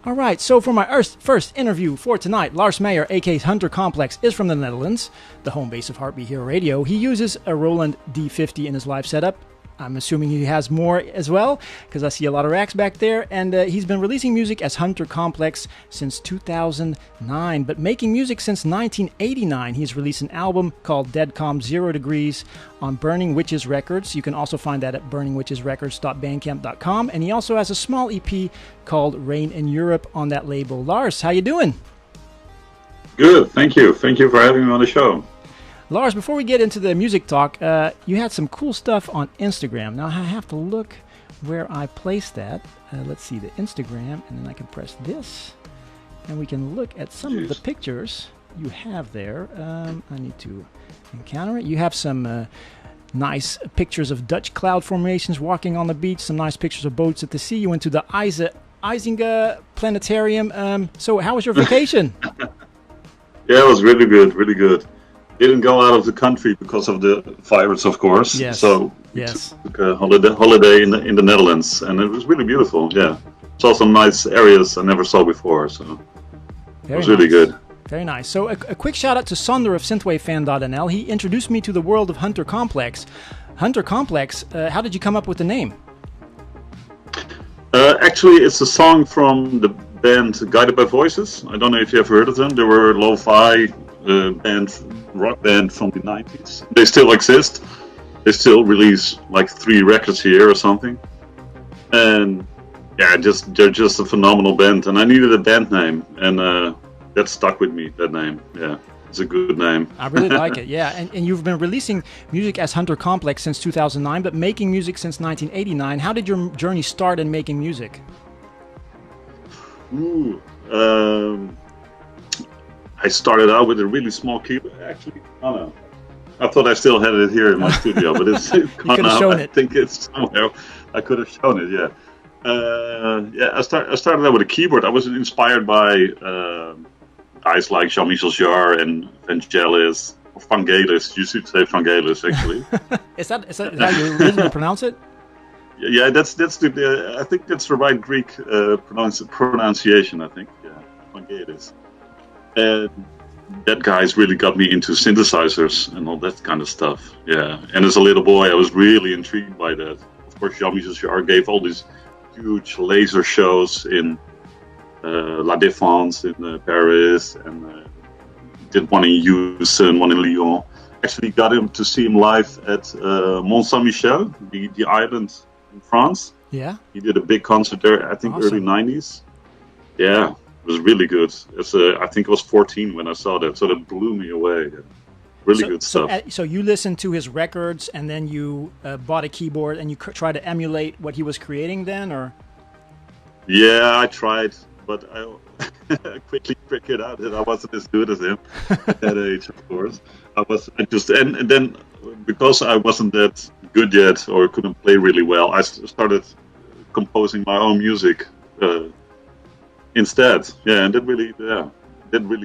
All right, so for my first interview for tonight, Lars Meyer, aka Hunter Complex, is from the Netherlands, the home base of Heartbeat Hero Radio. He uses a Roland D50 in his live setup. I'm assuming he has more as well, because I see a lot of racks back there. And he's been releasing music as Hunter Complex since 2009, but making music since 1989. He's released an album called Dead Calm 0 Degrees on Burning Witches Records. You can also find that at burningwitchesrecords.bandcamp.com. And he also has a small EP called Rain in Europe on that label. Lars, how you doing? Good, thank you. Thank you for having me on the show. Lars, before we get into the music talk, you had some cool stuff on Instagram. Now I have to look where I placed that. Let's see, the Instagram, and then I can press this, and we can look at some of the pictures you have there. I need to encounter it. You have some nice pictures of Dutch cloud formations walking on the beach, some nice pictures of boats at the sea. You went to the IJzinga Planetarium. So how was your vacation? Yeah, it was really good, really good. Didn't go out of the country because of the virus, of course. Yes. So we took a holiday in the Netherlands, and it was really beautiful. Yeah, saw some nice areas I never saw before, so it was really good. Very nice. So a quick shout out to Sander of synthwavefan.nl. He introduced me to the world of Hunter Complex. Hunter Complex. How did you come up with the name? Actually, it's a song from the band Guided by Voices. I don't know if you have heard of them. They were lo-fi rock band from the 90s. They still exist. They still release like 3 records a year or something. And yeah, they're just a phenomenal band. And I needed a band name, and that stuck with me, that name. Yeah, it's a good name. I really like it, yeah. And you've been releasing music as Hunter Complex since 2009, but making music since 1989. How did your journey start in making music? I started out with a really small keyboard. Actually, I don't know. I thought I still had it here in my studio, but it's gone now. I think it's somewhere. I could have shown it. Yeah. I started out with a keyboard. I was inspired by guys like Jean-Michel Jarre and Vangelis, or Vangelis. You should say Vangelis, actually. Is that how you originally pronounce it? Yeah, that's the. I think that's the right Greek pronunciation. I think. Yeah, Vangelis. And that guy's really got me into synthesizers and all that kind of stuff. Yeah, and as a little boy, I was really intrigued by that. Of course, Jean-Michel Jarre gave all these huge laser shows in La Défense in Paris, and did one in Houston, one in Lyon. Actually, got him to see him live at Mont Saint-Michel, the island in France. Yeah, he did a big concert there. I think early '90s. Yeah. It was really good. I think I was 14 when I saw that, so that blew me away. Really good stuff. So you listened to his records, and then you bought a keyboard, and you try to emulate what he was creating then, or? Yeah, I tried, but I quickly figured out that I wasn't as good as him at that age. Of course, and then because I wasn't that good yet, or couldn't play really well, I started composing my own music. Instead, yeah, and that really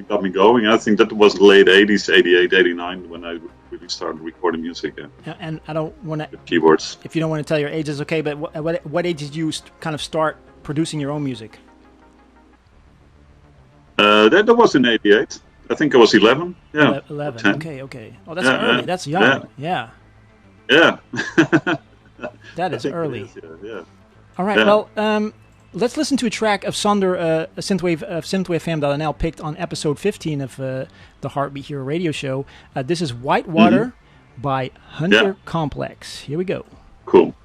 got me going. I think that was late 80s, 88, 89, when I really started recording music. Yeah. And I don't want to... Keyboards. If you don't want to tell your age, it's okay, but what age did you kind of start producing your own music? That was in 88. I think I was 11. Yeah. 11, okay. Oh, that's early. That's young. Yeah. Yeah. That is early. Yeah. All right, well... let's listen to a track of Sander, synthwavefam.nl, picked on episode 15 of the Heartbeat Hero radio show. This is Whitewater by Hunter Complex. Here we go. Cool.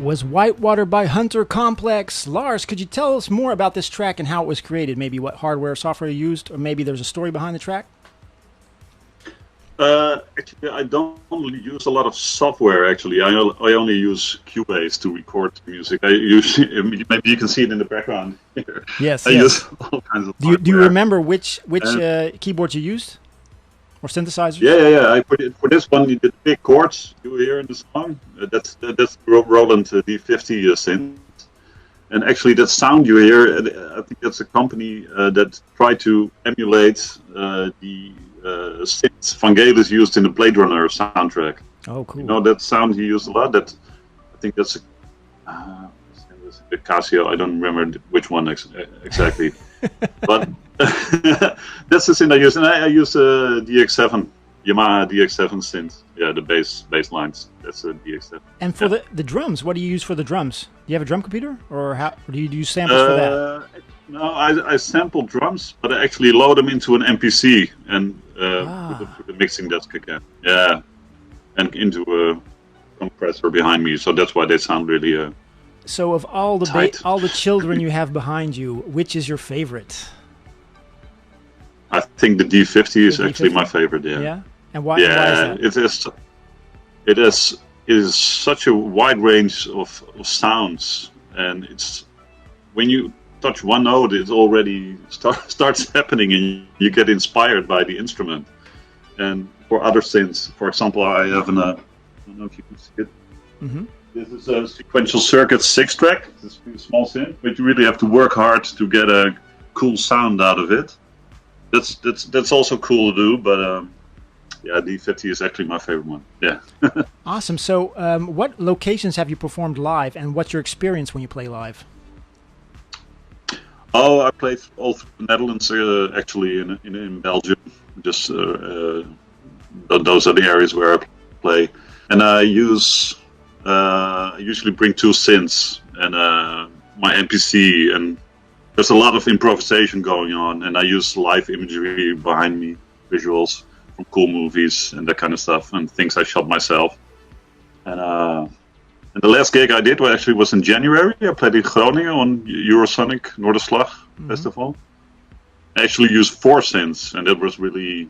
was Whitewater by Hunter Complex. Lars, could you tell us more about this track and how it was created? Maybe what hardware or software you used, or maybe there's a story behind the track? Actually, I don't use a lot of software. Actually, I only use Cubase to record music. I use maybe you can see it in the background here. Yes, I use all kinds of. Do you remember which keyboard you used or synthesizers? Yeah. For this one, the big chords you hear in the song. That's Roland D50 synth. And actually, that sound you hear, I think that's a company that tried to emulate the synths Vangelis used in the Blade Runner soundtrack. Oh, cool! You know that sound he used a lot. I think that's a Casio. I don't remember which one exactly, but that's the synth I use. And I use DX7, Yamaha DX7 synth. Yeah, the bass lines. That's a DX7. And for the drums, what do you use for the drums? Do you have a drum computer, or do you use samples for that? No, I sample drums, but I actually load them into an MPC and put the mixing desk again. Yeah, and into a compressor behind me, so that's why they sound really. So, of all the children you have behind you, which is your favorite? I think the D50 is actually my favorite. Yeah. Yeah, and why? Yeah, why is that? It is such a wide range of sounds, and it's when you touch one note, it already starts happening, and you get inspired by the instrument. And for other synths, for example, I have I don't know if you can see it. Mm-hmm. This is a sequential circuit 6-track. It's a small synth, but you really have to work hard to get a cool sound out of it. That's also cool to do, but yeah, D50 is actually my favorite one. Yeah. Awesome. So, what locations have you performed live, and what's your experience when you play live? Oh, I played all through the Netherlands, actually, in Belgium. Just those are the areas where I play, and I usually bring 2 synths and my MPC, and there's a lot of improvisation going on, and I use live imagery behind me, visuals from cool movies and that kind of stuff, and things I shot myself. And the last gig I did was in January. I played in Groningen on Eurosonic Noorderslag Festival. I actually used 4 synths, and that was really...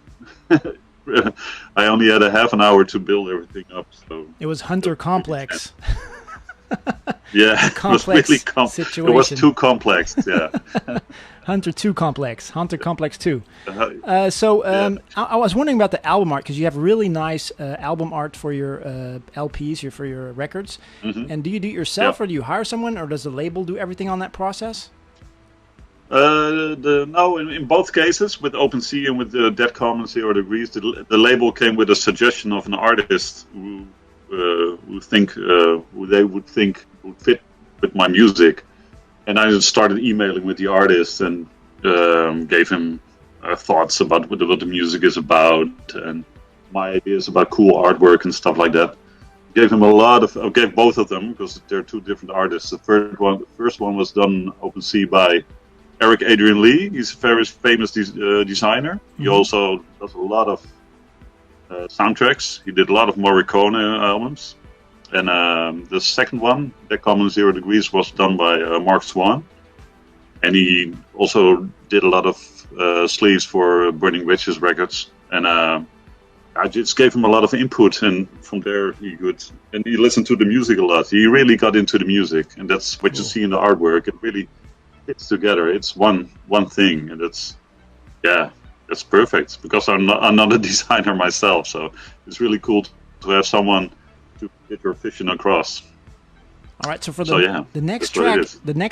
I only had a half an hour to build everything up. So it was Hunter Complex. Yeah, it was really situation. It was too complex, yeah. Hunter 2 Complex, Hunter Complex 2. I was wondering about the album art, because you have really nice album art for your LPs, for your records. Mm-hmm. And do you do it yourself, or do you hire someone, or does the label do everything on that process? No, in both cases, with OpenSea and with the Dead Commons 0 Degrees, the label came with a suggestion of an artist who they would think would fit with my music. And I just started emailing with the artist and gave him thoughts about what the music is about and my ideas about cool artwork and stuff like that. Gave both of them, because they're 2 different artists. The first one was done OpenSea by Eric Adrian Lee. He's a very famous designer. Mm-hmm. He also does a lot of soundtracks. He did a lot of Morricone albums. And the second one, Dead Commons 0 Degrees, was done by Mark Swan. And he also did a lot of sleeves for Burning Witches records. And I just gave him a lot of input, and from there he listened to the music a lot. He really got into the music, and that's what you see in the artwork. It really fits together. It's one thing, and that's perfect, because I'm not a designer myself, so it's really cool to have someone to get your vision across. All right, so the next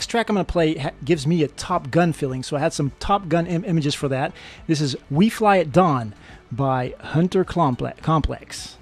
track I'm going to play gives me a Top Gun feeling, so I had some Top Gun images for that. This is We Fly at Dawn by Hunter Complex.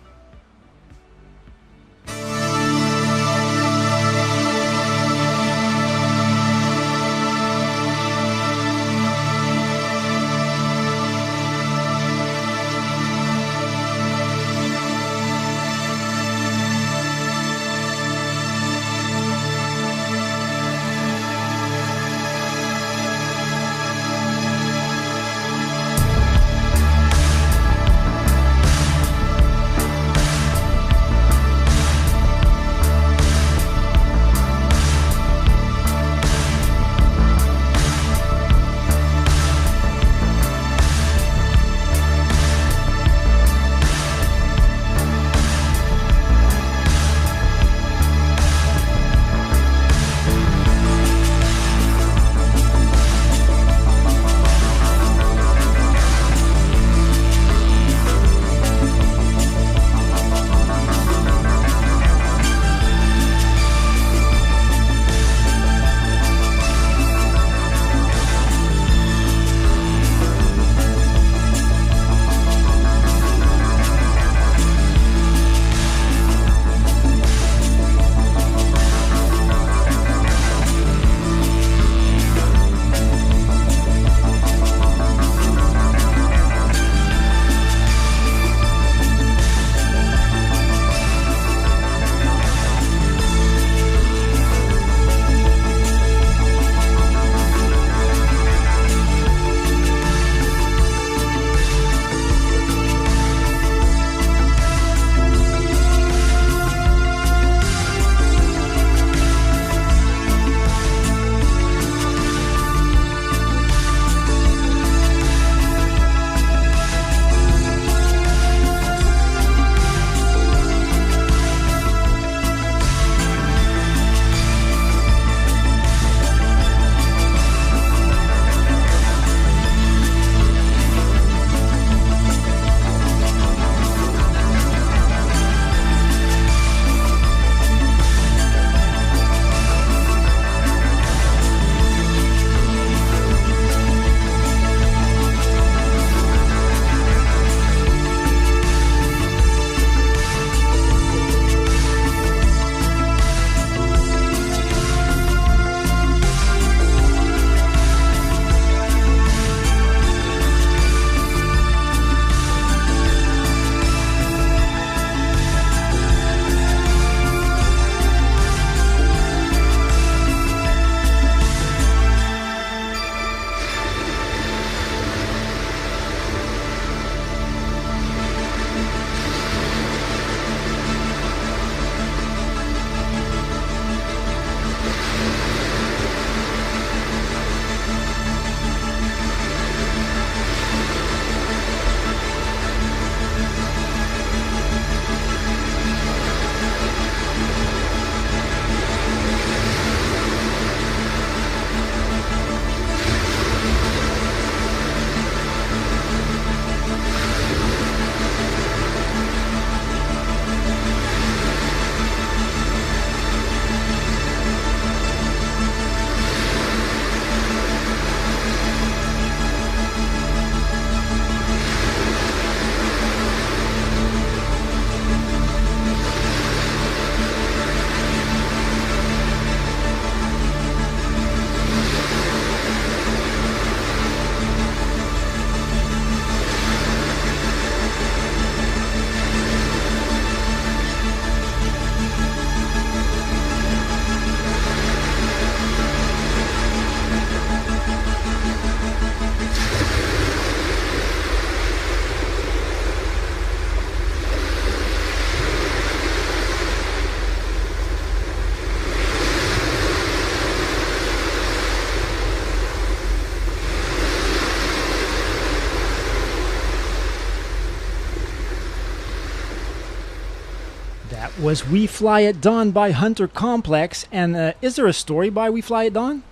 was We Fly at Dawn by Hunter Complex. And is there a story by We Fly at Dawn?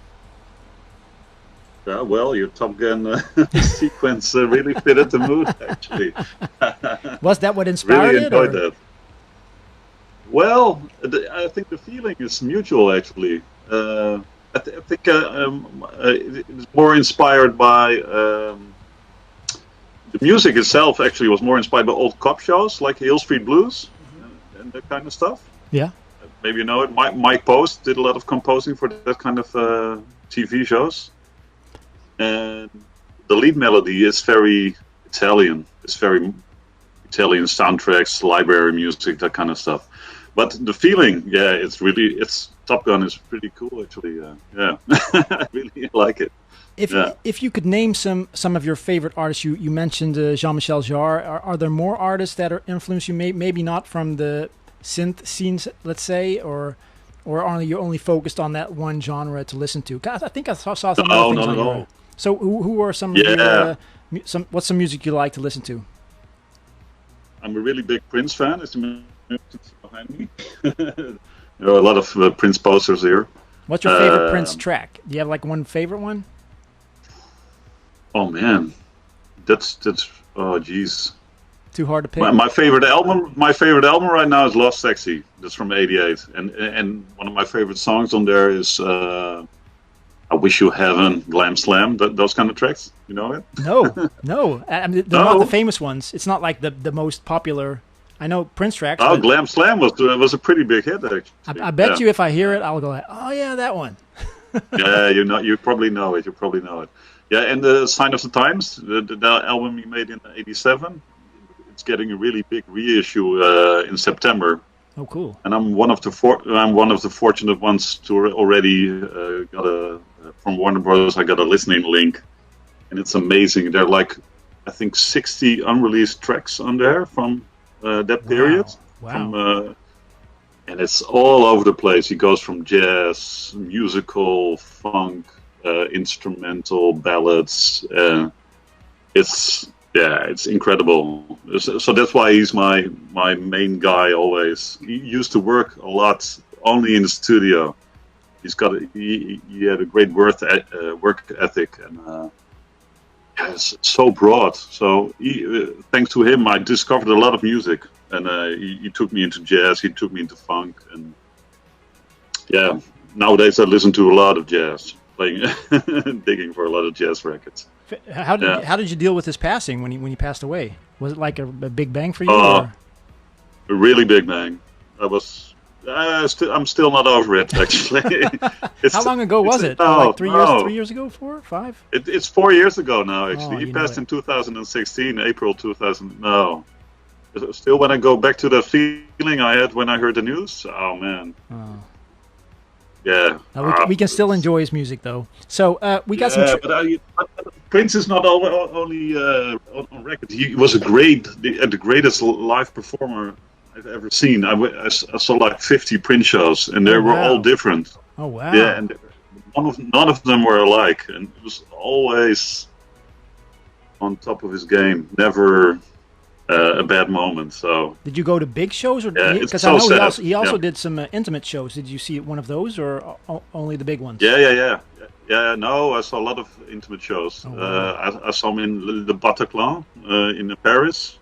Well, your Top Gun sequence really fitted the mood, actually. Was that what inspired really it? Really enjoyed that. Well, I think the feeling is mutual, actually. I think it's more inspired by... the music itself actually was more inspired by old cop shows, like Hill Street Blues and that kind of stuff. Yeah. Maybe you know it. Mike Post did a lot of composing for that kind of TV shows. And the lead melody is very Italian. It's very Italian soundtracks, library music, that kind of stuff. But the feeling, it's Top Gun is pretty cool, actually. Yeah, I really like it. If you could name some of your favorite artists, you mentioned Jean-Michel Jarre. Are there more artists that influence you? Maybe not from the synth scenes, let's say, or are you only focused on that one genre to listen to? I think I saw some other things on your. So who are some of your, what's some music you like to listen to? I'm a really big Prince fan. It's the music behind me. There are a lot of Prince posters here. What's your favorite Prince track? Do you have like one favorite one? Oh man, that's oh geez. Too hard to pick. My favorite album right now is Lost Sexy. That's from '88, and one of my favorite songs on there is I Wish You Heaven, Glam Slam. Those kind of tracks. You know it? No. I mean, they're not the famous ones. It's not like the most popular. I know Prince tracks. Oh, Glam Slam was a pretty big hit, actually. I bet you if I hear it, I'll go, oh yeah, that one. Yeah, you probably know it. Yeah, and the Sign of the Times, the album he made in '87, it's getting a really big reissue in September. Oh, cool! And I'm one of the fortunate ones to already got from Warner Bros. I got a listening link, and it's amazing. There are like I think 60 unreleased tracks on there from that period. Wow. And it's all over the place. He goes from jazz, musical, funk, instrumental, ballads. It's incredible. So that's why he's my main guy always. He used to work a lot only in the studio. He had a great work ethic and it's so broad. So thanks to him, I discovered a lot of music. And he took me into jazz, he took me into funk, and yeah, nowadays I listen to a lot of jazz, digging for a lot of jazz records. How did you deal with his passing when he passed away? Was it like a big bang for you? Or? A really big bang. I'm still not over it, actually. How long ago was it? Like 3 years? 3 years ago? 4? 5? It's 4 years ago now, actually. He passed in 2016, April 2000. No. Still, when I go back to that feeling I had when I heard the news, oh man, yeah. We can still enjoy his music though. So we got some. But Prince is not only on record. He was the greatest live performer I've ever seen. I saw like 50 Prince shows, and they were all different. Oh wow! Yeah, and none of them were alike, and it was always on top of his game. Never. A bad moment. So did you go to big shows, or because so I know he also yeah. did some intimate shows? Did you see one of those, or only the big ones? Yeah. No, I saw a lot of intimate shows. Oh, wow. I saw him in the Bataclan in Paris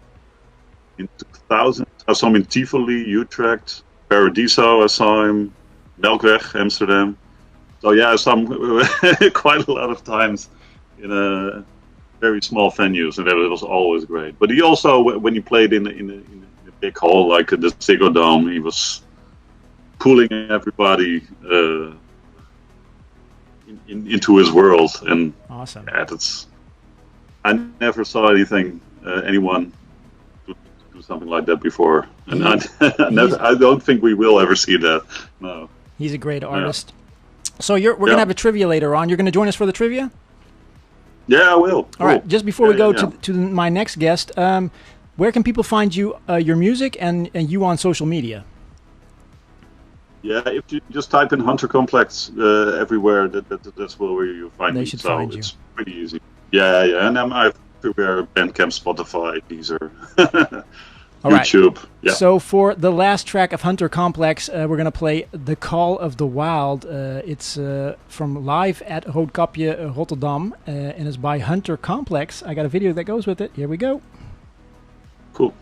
in 2000. I saw him in Tivoli, Utrecht, Paradiso. I saw him Melkweg, Amsterdam. So yeah, I saw him quite a lot of times in very small venues, and it was always great. But he also, when he played in a big hall like the Ziggo Dome, he was pulling everybody into his world. And awesome. Yeah, I never saw anyone do something like that before, and I don't think we will ever see that. No. He's a great artist. Yeah. So we're gonna have a trivia later on. You're gonna join us for the trivia? Yeah, I will. All right. Just before we go to my next guest, where can people find you, your music, and you on social media? Yeah, if you just type in Hunter Complex everywhere, that's where you find me. They should find you. It's pretty easy. Yeah, and I'm everywhere: Bandcamp, Spotify, Deezer. All right. YouTube. Yeah. So for the last track of Hunter Complex, we're going to play The Call of the Wild. It's from live at Roodkapje, Rotterdam, and it's by Hunter Complex. I got a video that goes with it. Here we go. Cool.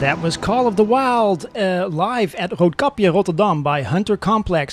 That was Call of the Wild live at Roodkapje, Rotterdam by Hunter Complex.